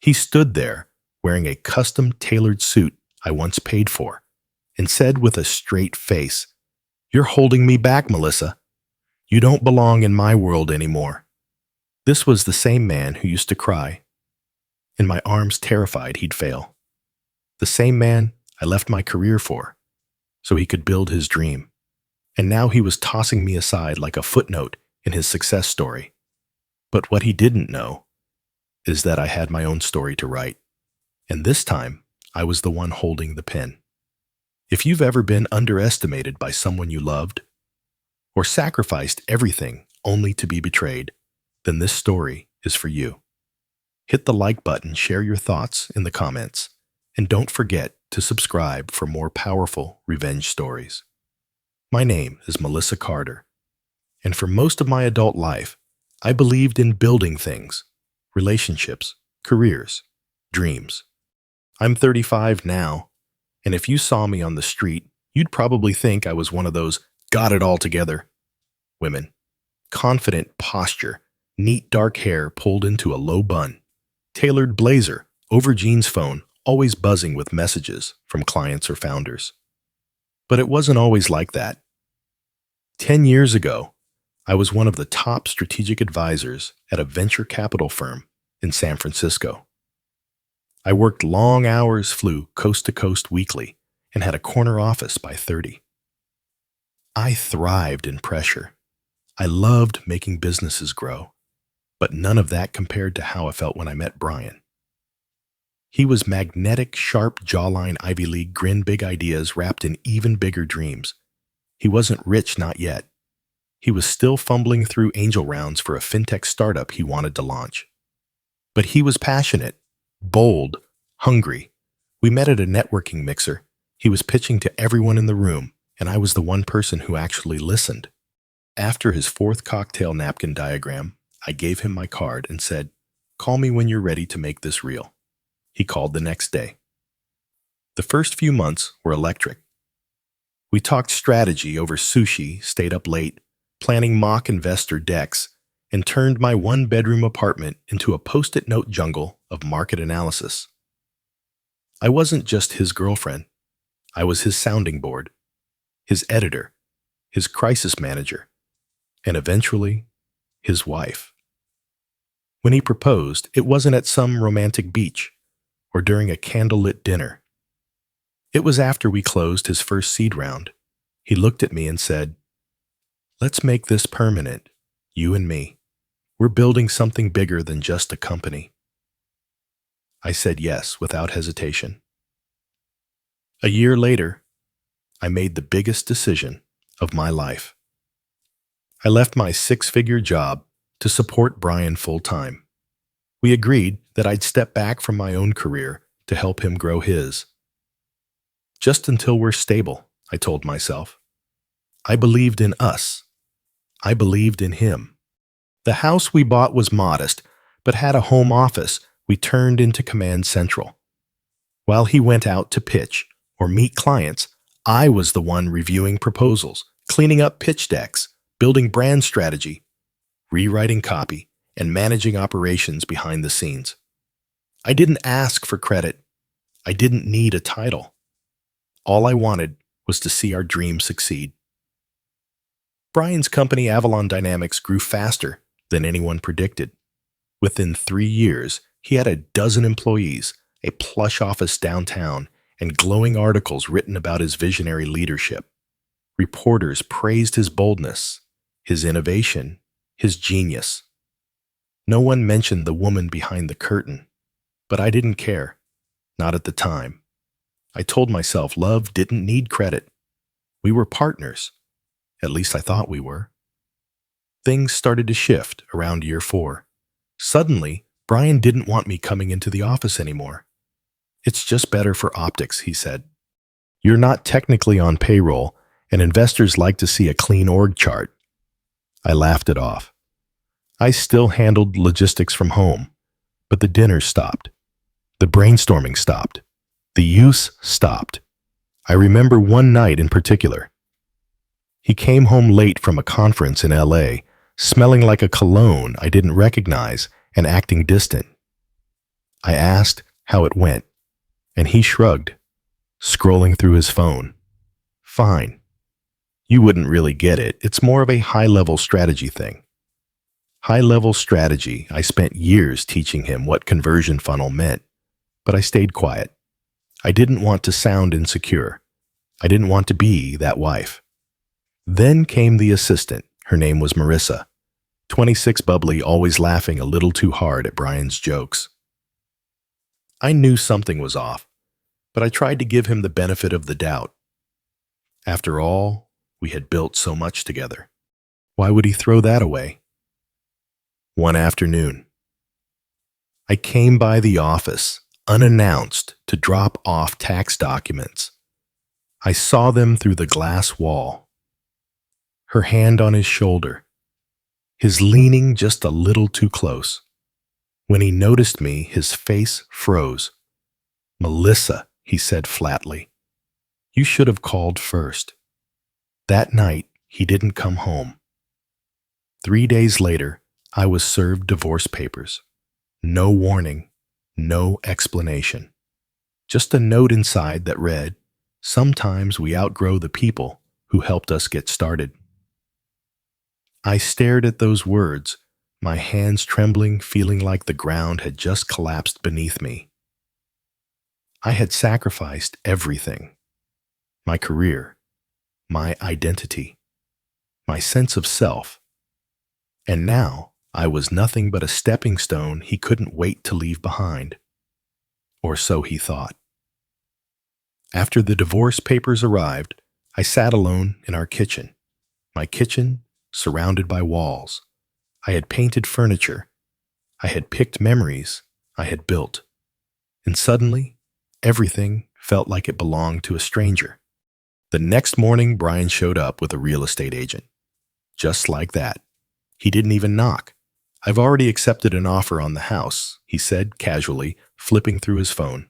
He stood there, wearing a custom-tailored suit I once paid for, and said with a straight face, "You're holding me back, Melissa. You don't belong in my world anymore." This was the same man who used to cry, in my arms terrified he'd fail. The same man I left my career for, so he could build his dream. And now he was tossing me aside like a footnote in his success story. But what he didn't know is that I had my own story to write. And this time, I was the one holding the pen. If you've ever been underestimated by someone you loved, or sacrificed everything only to be betrayed, then this story is for you. Hit the like button, share your thoughts in the comments, and don't forget to subscribe for more powerful revenge stories. My name is Melissa Carter, and for most of my adult life, I believed in building things, relationships, careers, dreams. I'm 35 now, and if you saw me on the street, you'd probably think I was one of those got it all together women. Confident posture, neat dark hair pulled into a low bun, tailored blazer, over jeans phone, always buzzing with messages from clients or founders. But it wasn't always like that. 10 years ago, I was one of the top strategic advisors at a venture capital firm in San Francisco. I worked long hours, flew coast to coast weekly, and had a corner office by 30. I thrived in pressure. I loved making businesses grow, but none of that compared to how I felt when I met Brian. He was magnetic, sharp jawline, Ivy League grin, big ideas wrapped in even bigger dreams. He wasn't rich, not yet. He was still fumbling through angel rounds for a fintech startup he wanted to launch. But he was passionate, bold, hungry. We met at a networking mixer. He was pitching to everyone in the room, and I was the one person who actually listened. After his fourth cocktail napkin diagram, I gave him my card and said, "Call me when you're ready to make this real." He called the next day. The first few months were electric. We talked strategy over sushi, stayed up late, planning mock investor decks, and turned my one-bedroom apartment into a post-it note jungle of market analysis. I wasn't just his girlfriend. I was his sounding board, his editor, his crisis manager, and eventually, his wife. When he proposed, it wasn't at some romantic beach or during a candlelit dinner. It was after we closed his first seed round. He looked at me and said, "Let's make this permanent, you and me. We're building something bigger than just a company." I said yes without hesitation. A year later, I made the biggest decision of my life. I left my six-figure job to support Brian full-time. We agreed that I'd step back from my own career to help him grow his. Just until we're stable, I told myself. I believed in us. I believed in him. The house we bought was modest, but had a home office we turned into Command Central. While he went out to pitch or meet clients, I was the one reviewing proposals, cleaning up pitch decks, building brand strategy, rewriting copy, and managing operations behind the scenes. I didn't ask for credit. I didn't need a title. All I wanted was to see our dream succeed. Brian's company, Avalon Dynamics, grew faster than anyone predicted. Within 3 years, he had a dozen employees, a plush office downtown, and glowing articles written about his visionary leadership. Reporters praised his boldness, his innovation, his genius. No one mentioned the woman behind the curtain, but I didn't care, not at the time. I told myself love didn't need credit. We were partners. At least I thought we were. Things started to shift around year 4. Suddenly, Brian didn't want me coming into the office anymore. "It's just better for optics," he said. "You're not technically on payroll, and investors like to see a clean org chart." I laughed it off. I still handled logistics from home, but the dinners stopped. The brainstorming stopped. The use stopped. I remember one night in particular. He came home late from a conference in LA, smelling like a cologne I didn't recognize and acting distant. I asked how it went, and he shrugged, scrolling through his phone. Fine. You wouldn't really get it. It's more of a high-level strategy thing. High-level strategy, I spent years teaching him what conversion funnel meant, but I stayed quiet. I didn't want to sound insecure. I didn't want to be that wife. Then came the assistant. Her name was Marissa. 26, bubbly, always laughing a little too hard at Brian's jokes. I knew something was off, but I tried to give him the benefit of the doubt. After all, we had built so much together. Why would he throw that away? One afternoon, I came by the office, unannounced, to drop off tax documents. I saw them through the glass wall. Her hand on his shoulder, his leaning just a little too close. When he noticed me, his face froze. "Melissa," he said flatly, "you should have called first." That night, he didn't come home. 3 days later, I was served divorce papers. No warning, no explanation. Just a note inside that read, "Sometimes we outgrow the people who helped us get started." I stared at those words, my hands trembling, feeling like the ground had just collapsed beneath me. I had sacrificed everything. My career, my identity, my sense of self. And now I was nothing but a stepping stone he couldn't wait to leave behind. Or so he thought. After the divorce papers arrived, I sat alone in our kitchen. My kitchen, surrounded by walls. I had painted furniture. I had picked memories I had built. And suddenly, everything felt like it belonged to a stranger. The next morning, Brian showed up with a real estate agent. Just like that. He didn't even knock. "I've already accepted an offer on the house," he said casually, flipping through his phone.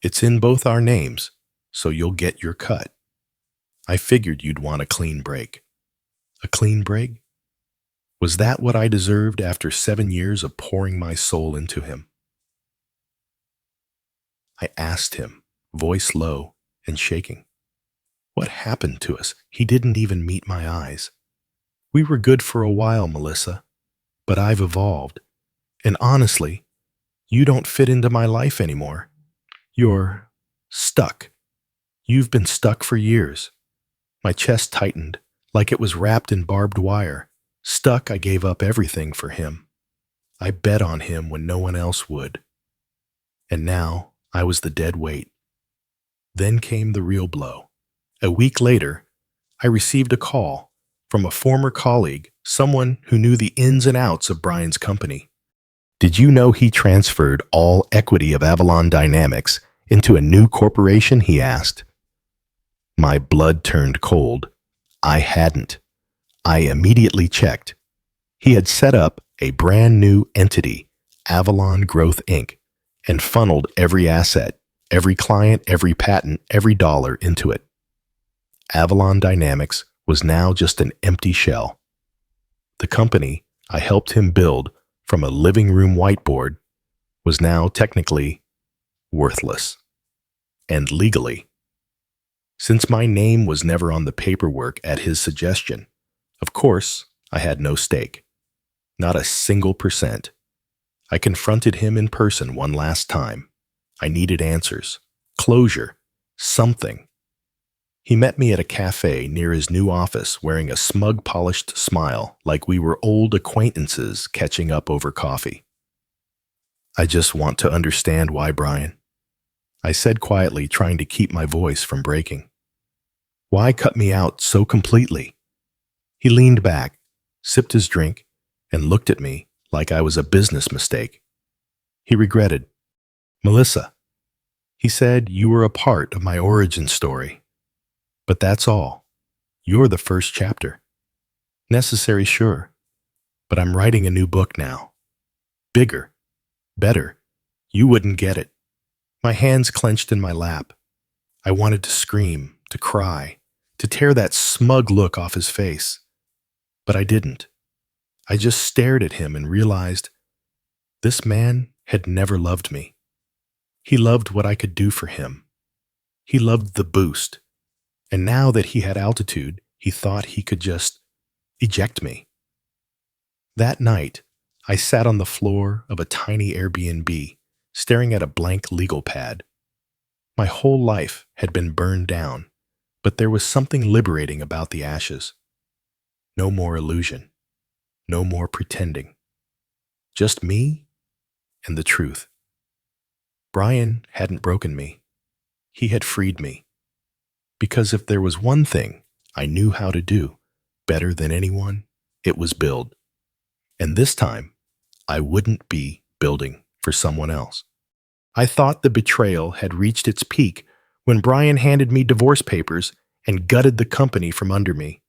"It's in both our names, so you'll get your cut." I figured you'd want a clean break. A clean break? Was that what I deserved after 7 years of pouring my soul into him? I asked him, voice low and shaking. What happened to us? He didn't even meet my eyes. "We were good for a while, Melissa, but I've evolved. And honestly, you don't fit into my life anymore. You're stuck. You've been stuck for years." My chest tightened, like it was wrapped in barbed wire. Stuck, I gave up everything for him. I bet on him when no one else would. And now I was the dead weight. Then came the real blow. A week later, I received a call from a former colleague, someone who knew the ins and outs of Brian's company. "Did you know he transferred all equity of Avalon Dynamics into a new corporation?" he asked. My blood turned cold. I hadn't. I immediately checked. He had set up a brand new entity, Avalon Growth Inc., and funneled every asset, every client, every patent, every dollar into it. Avalon Dynamics was now just an empty shell. The company I helped him build from a living room whiteboard was now technically worthless. And legally. Since my name was never on the paperwork at his suggestion, of course, I had no stake. Not a single %. I confronted him in person one last time. I needed answers, closure, something. He met me at a cafe near his new office wearing a smug, polished smile like we were old acquaintances catching up over coffee. "I just want to understand why, Brian," I said quietly, trying to keep my voice from breaking. "Why cut me out so completely?" He leaned back, sipped his drink, and looked at me like I was a business mistake. He regretted. "Melissa," he said, "you were a part of my origin story. But that's all. You're the first chapter. Necessary, sure, but I'm writing a new book now. Bigger, better. You wouldn't get it." My hands clenched in my lap. I wanted to scream, to cry, to tear that smug look off his face. But I didn't. I just stared at him and realized this man had never loved me. He loved what I could do for him. He loved the boost. And now that he had altitude, he thought he could just eject me. That night, I sat on the floor of a tiny Airbnb, staring at a blank legal pad. My whole life had been burned down, but there was something liberating about the ashes. No more illusion. No more pretending. Just me and the truth. Brian hadn't broken me. He had freed me. Because if there was one thing I knew how to do better than anyone, it was build. And this time, I wouldn't be building for someone else. I thought the betrayal had reached its peak when Brian handed me divorce papers and gutted the company from under me.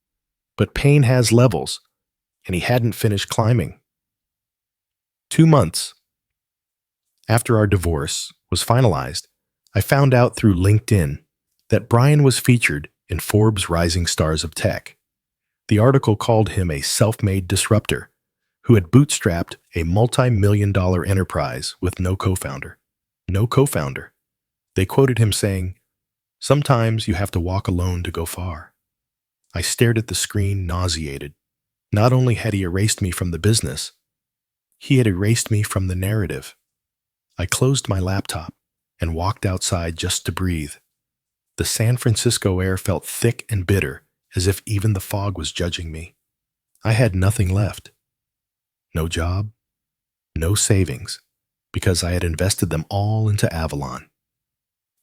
But pain has levels, and he hadn't finished climbing. 2 months after our divorce was finalized, I found out through LinkedIn that Brian was featured in Forbes' Rising Stars of Tech. The article called him a self-made disruptor who had bootstrapped a multi-million-dollar enterprise with no co-founder. No co-founder. They quoted him saying, "Sometimes you have to walk alone to go far." I stared at the screen, nauseated. Not only had he erased me from the business, he had erased me from the narrative. I closed my laptop and walked outside just to breathe. The San Francisco air felt thick and bitter, as if even the fog was judging me. I had nothing left. No job, no savings, because I had invested them all into Avalon.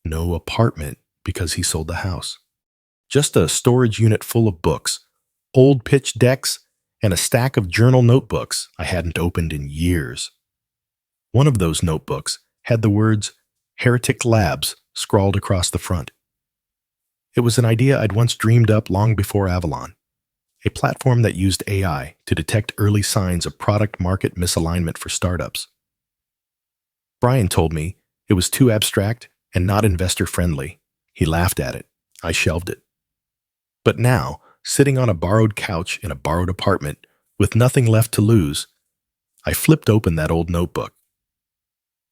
No apartment, because he sold the house. Just a storage unit full of books, old pitch decks, and a stack of journal notebooks I hadn't opened in years. One of those notebooks had the words Heretic Labs scrawled across the front. It was an idea I'd once dreamed up long before Avalon, a platform that used AI to detect early signs of product-market misalignment for startups. Brian told me it was too abstract and not investor-friendly. He laughed at it. I shelved it. But now, sitting on a borrowed couch in a borrowed apartment with nothing left to lose, I flipped open that old notebook.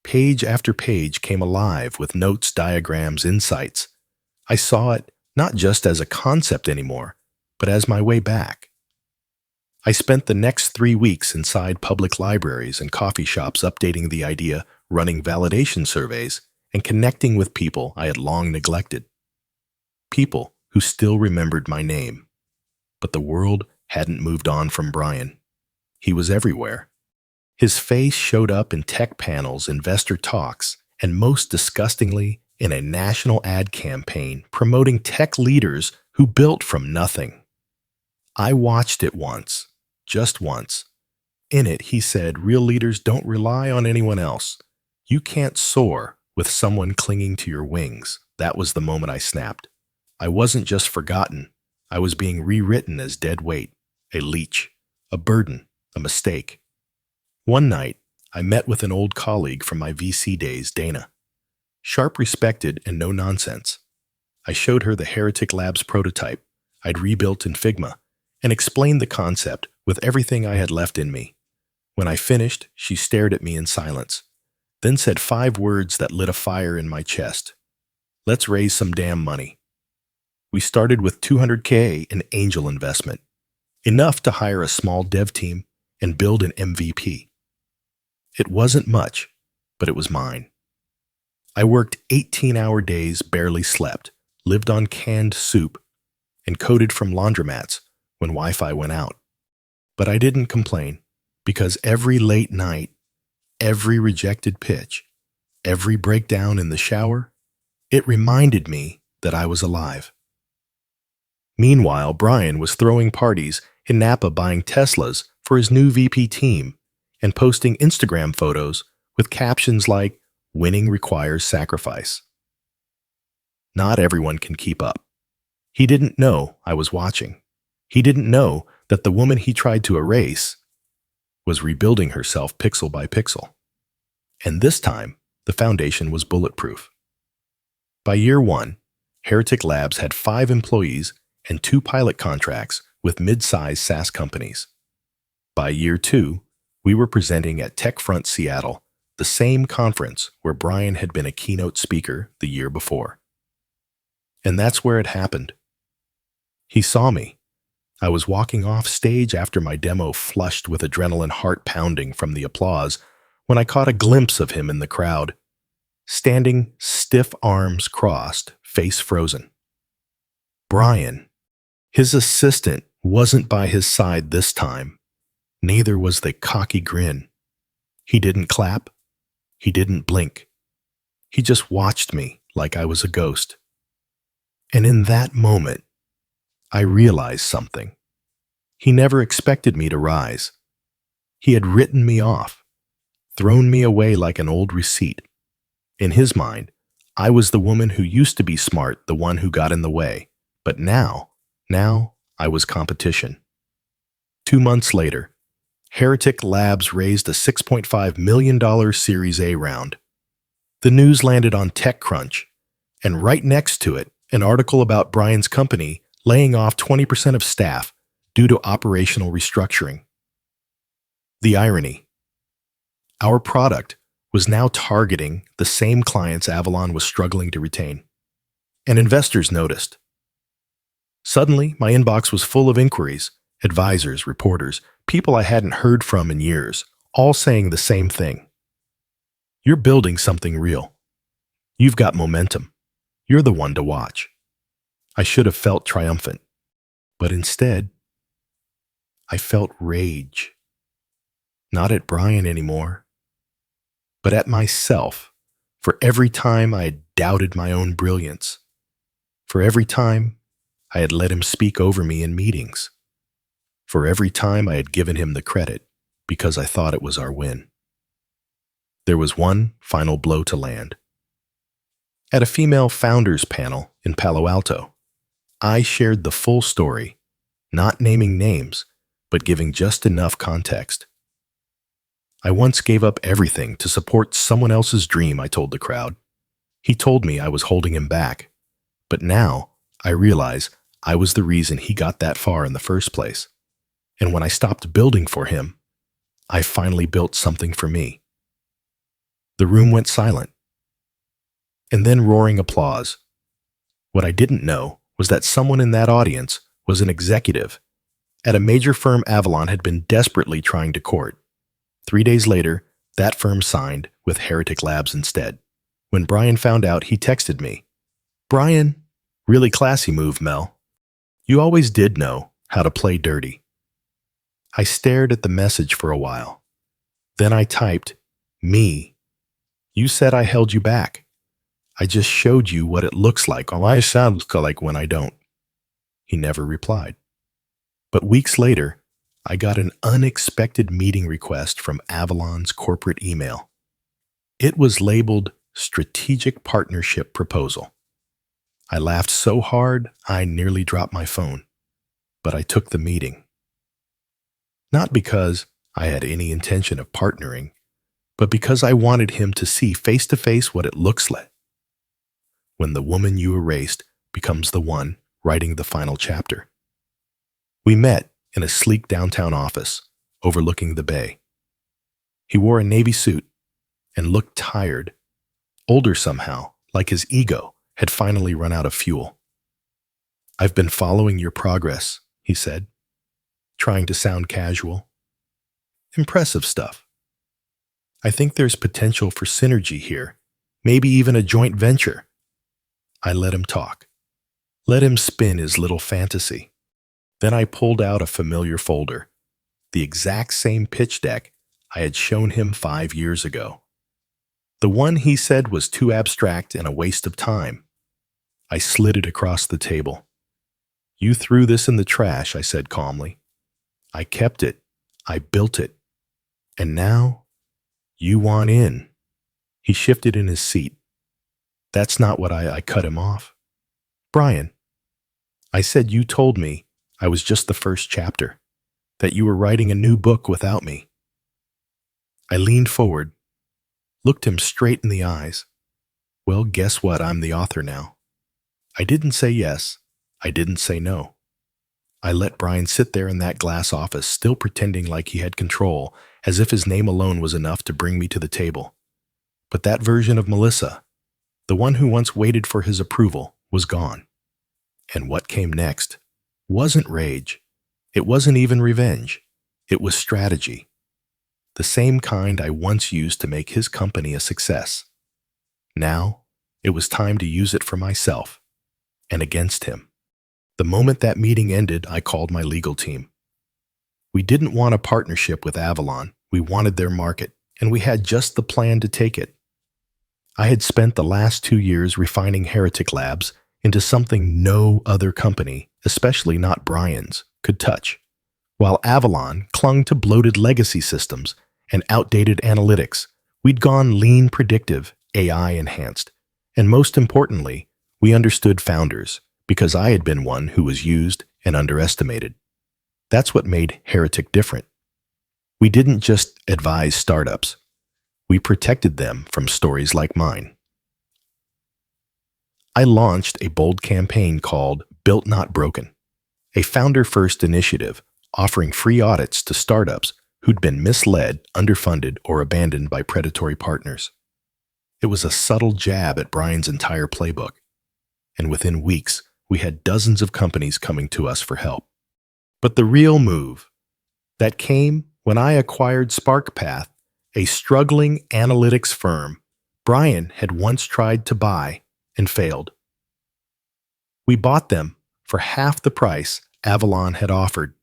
Page after page came alive with notes, diagrams, insights. I saw it not just as a concept anymore, but as my way back. I spent the next 3 weeks inside public libraries and coffee shops updating the idea, running validation surveys, and connecting with people I had long neglected. People who still remembered my name. But the world hadn't moved on from Brian. He was everywhere. His face showed up in tech panels, investor talks, and most disgustingly, in a national ad campaign promoting tech leaders who built from nothing. I watched it once, just once. In it, he said, "Real leaders don't rely on anyone else. You can't soar with someone clinging to your wings." That was the moment I snapped. I wasn't just forgotten. I was being rewritten as dead weight, a leech, a burden, a mistake. One night, I met with an old colleague from my VC days, Dana. Sharp, respected, and no nonsense. I showed her the Heretic Labs prototype I'd rebuilt in Figma and explained the concept with everything I had left in me. When I finished, she stared at me in silence, then said 5 words that lit a fire in my chest. "Let's raise some damn money." We started with $200K in angel investment, enough to hire a small dev team and build an MVP. It wasn't much, but it was mine. I worked 18-hour days, barely slept, lived on canned soup, and coded from laundromats when Wi-Fi went out. But I didn't complain, because every late night, every rejected pitch, every breakdown in the shower, it reminded me that I was alive. Meanwhile, Brian was throwing parties in Napa buying Teslas for his new VP team and posting Instagram photos with captions like, "Winning requires sacrifice." Not everyone can keep up. He didn't know I was watching. He didn't know that the woman he tried to erase was rebuilding herself pixel by pixel. And this time, the foundation was bulletproof. By year 1, Heretic Labs had 5 employees and 2 pilot contracts with mid-sized SaaS companies. By year 2, we were presenting at TechFront Seattle, the same conference where Brian had been a keynote speaker the year before. And that's where it happened. He saw me. I was walking off stage after my demo, flushed with adrenaline, heart pounding from the applause, when I caught a glimpse of him in the crowd, standing stiff, arms crossed, face frozen. Brian. His assistant wasn't by his side this time. Neither was the cocky grin. He didn't clap. He didn't blink. He just watched me like I was a ghost. And in that moment, I realized something. He never expected me to rise. He had written me off, thrown me away like an old receipt. In his mind, I was the woman who used to be smart, the one who got in the way. But now I was competition. 2 months later, Heretic Labs raised a $6.5 million Series A round. The news landed on TechCrunch, and right next to it, an article about Brian's company laying off 20% of staff due to operational restructuring. The irony. Our product was now targeting the same clients Avalon was struggling to retain. And investors noticed. Suddenly, my inbox was full of inquiries, advisors, reporters, people I hadn't heard from in years, all saying the same thing. You're building something real. You've got momentum. You're the one to watch. I should have felt triumphant, but instead, I felt rage. Not at Brian anymore, but at myself, for every time I had doubted my own brilliance, for every time I had let him speak over me in meetings, for every time I had given him the credit because I thought it was our win. There was one final blow to land. At a female founders panel in Palo Alto, I shared the full story, not naming names, but giving just enough context. I once gave up everything to support someone else's dream, I told the crowd. He told me I was holding him back, but now I realize I was the reason he got that far in the first place. And when I stopped building for him, I finally built something for me. The room went silent. And then roaring applause. What I didn't know was that someone in that audience was an executive at a major firm Avalon had been desperately trying to court. 3 days later, that firm signed with Heretic Labs instead. When Brian found out, he texted me, "Brian, really classy move, Mel. You always did know how to play dirty." I stared at the message for a while. Then I typed, "Me. You said I held you back. I just showed you what it looks like. All I sound like when I don't." He never replied. But weeks later, I got an unexpected meeting request from Avalon's corporate email. It was labeled Strategic Partnership Proposal. I laughed so hard I nearly dropped my phone, but I took the meeting. Not because I had any intention of partnering, but because I wanted him to see face to face what it looks like when the woman you erased becomes the one writing the final chapter. We met in a sleek downtown office overlooking the bay. He wore a navy suit and looked tired, older somehow, like his ego had finally run out of fuel. "I've been following your progress," he said, trying to sound casual. "Impressive stuff. I think there's potential for synergy here, maybe even a joint venture." I let him talk. Let him spin his little fantasy. Then I pulled out a familiar folder, the exact same pitch deck I had shown him 5 years ago. The one he said was too abstract and a waste of time. I slid it across the table. "You threw this in the trash," I said calmly. "I kept it. I built it. And now, you want in." He shifted in his seat. "That's not what I cut him off. Brian, I said you told me I was just the first chapter, that you were writing a new book without me." I leaned forward, looked him straight in the eyes. "Well, guess what? I'm the author now." I didn't say yes. I didn't say no. I let Brian sit there in that glass office, still pretending like he had control, as if his name alone was enough to bring me to the table. But that version of Melissa, the one who once waited for his approval, was gone. And what came next wasn't rage. It wasn't even revenge. It was strategy. The same kind I once used to make his company a success. Now, it was time to use it for myself and against him. The moment that meeting ended, I called my legal team. We didn't want a partnership with Avalon. We wanted their market, and we had just the plan to take it. I had spent the last 2 years refining Heretic Labs into something no other company, especially not Brian's, could touch, while Avalon clung to bloated legacy systems and outdated analytics. We'd gone lean predictive, AI enhanced, and most importantly, we understood founders, because I had been one who was used and underestimated. That's what made Heretic different. We didn't just advise startups. We protected them from stories like mine. I launched a bold campaign called Built Not Broken, a founder-first initiative offering free audits to startups who'd been misled, underfunded, or abandoned by predatory partners. It was a subtle jab at Brian's entire playbook, and within weeks, we had dozens of companies coming to us for help. But the real move, that came when I acquired SparkPath, a struggling analytics firm Brian had once tried to buy and failed. We bought them for half the price Avalon had offered.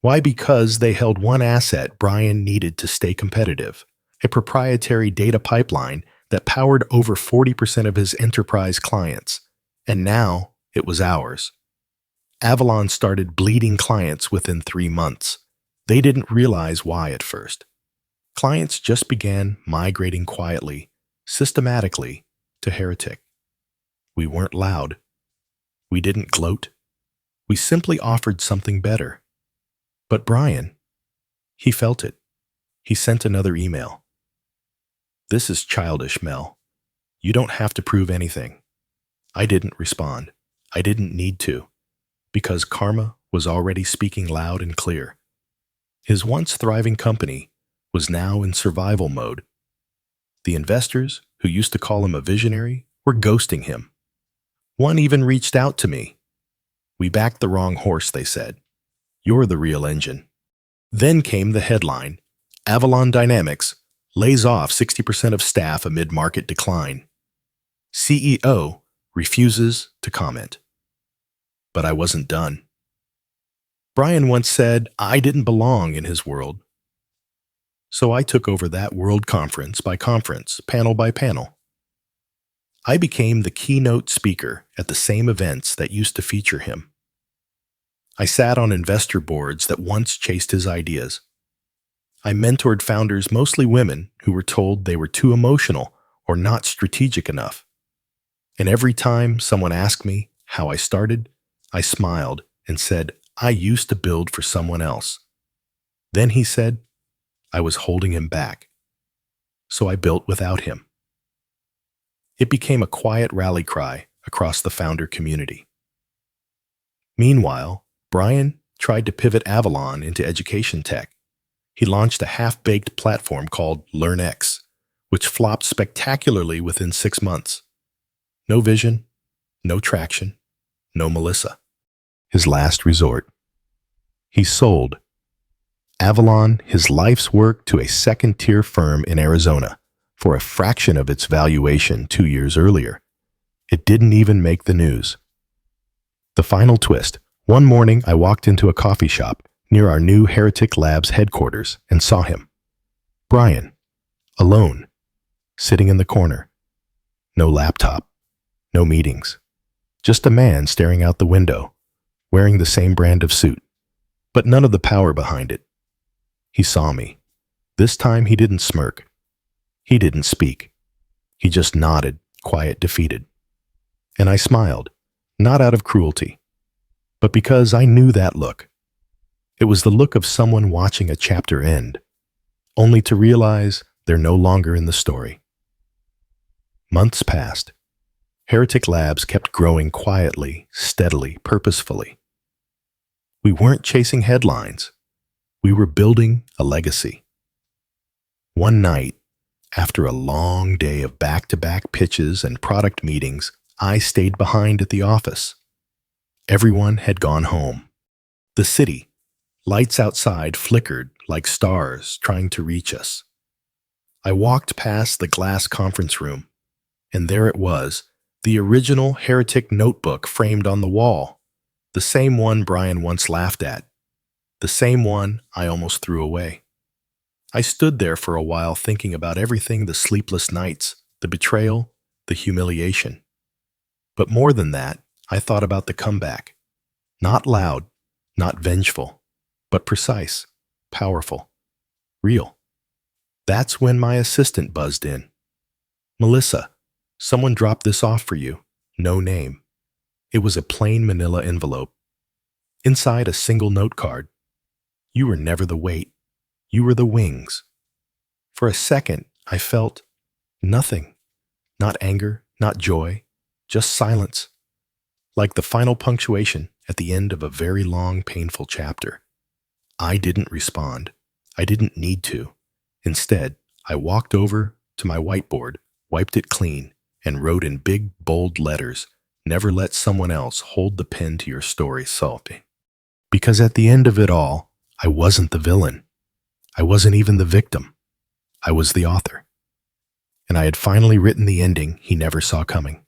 Why? Because they held one asset Brian needed to stay competitive, a proprietary data pipeline that powered over 40% of his enterprise clients, and now it was ours. Avalon started bleeding clients within 3 months. They didn't realize why at first. Clients just began migrating quietly, systematically, to Heretic. We weren't loud. We didn't gloat. We simply offered something better. But Brian, he felt it. He sent another email. "This is childish, Mel. You don't have to prove anything." I didn't respond. I didn't need to, because karma was already speaking loud and clear. His once thriving company was now in survival mode. The investors, who used to call him a visionary, were ghosting him. One even reached out to me. "We backed the wrong horse," they said. "You're the real engine." Then came the headline, "Avalon Dynamics lays off 60% of staff amid market decline. CEO refuses to comment." But I wasn't done. Brian once said I didn't belong in his world. So I took over that world conference by conference, panel by panel. I became the keynote speaker at the same events that used to feature him. I sat on investor boards that once chased his ideas. I mentored founders, mostly women, who were told they were too emotional or not strategic enough. And every time someone asked me how I started, I smiled and said, "I used to build for someone else." Then he said, I was holding him back. So I built without him. It became a quiet rally cry across the founder community. Meanwhile, Brian tried to pivot Avalon into education tech. He launched a half-baked platform called LearnX, which flopped spectacularly within 6 months. No vision, no traction, no Melissa. His last resort. He sold Avalon, his life's work, to a second-tier firm in Arizona for a fraction of its valuation 2 years earlier. It didn't even make the news. The final twist. One morning, I walked into a coffee shop near our new Heretic Labs headquarters and saw him. Brian, alone, sitting in the corner. No laptop, no meetings. Just a man staring out the window, wearing the same brand of suit, but none of the power behind it. He saw me. This time he didn't smirk. He didn't speak. He just nodded, quiet, defeated. And I smiled, not out of cruelty, but because I knew that look. It was the look of someone watching a chapter end, only to realize they're no longer in the story. Months passed. Heretic Labs kept growing quietly, steadily, purposefully. We weren't chasing headlines. We were building a legacy. One night, After a long day of back-to-back pitches and product meetings, I stayed behind at the office. Everyone had gone home. The city, lights outside, flickered like stars trying to reach us. I walked past the glass conference room, and there it was, the original heretic notebook framed on the wall, the same one Brian once laughed at, the same one I almost threw away. I stood there for a while thinking about everything: the sleepless nights, the betrayal, the humiliation. But more than that, I thought about the comeback. Not loud, not vengeful, but precise, powerful, real. That's when my assistant buzzed in. "Melissa, someone dropped this off for you. No name." It was a plain manila envelope. Inside, a single note card. "You were never the weight. You were the wings." For a second, I felt nothing. Not anger, not joy, just silence. Like the final punctuation at the end of a very long, painful chapter. I didn't respond. I didn't need to. Instead, I walked over to my whiteboard, wiped it clean, and wrote in big, bold letters, "Never let someone else hold the pen to your story, Salty." Because at the end of it all, I wasn't the villain. I wasn't even the victim. I was the author. And I had finally written the ending he never saw coming.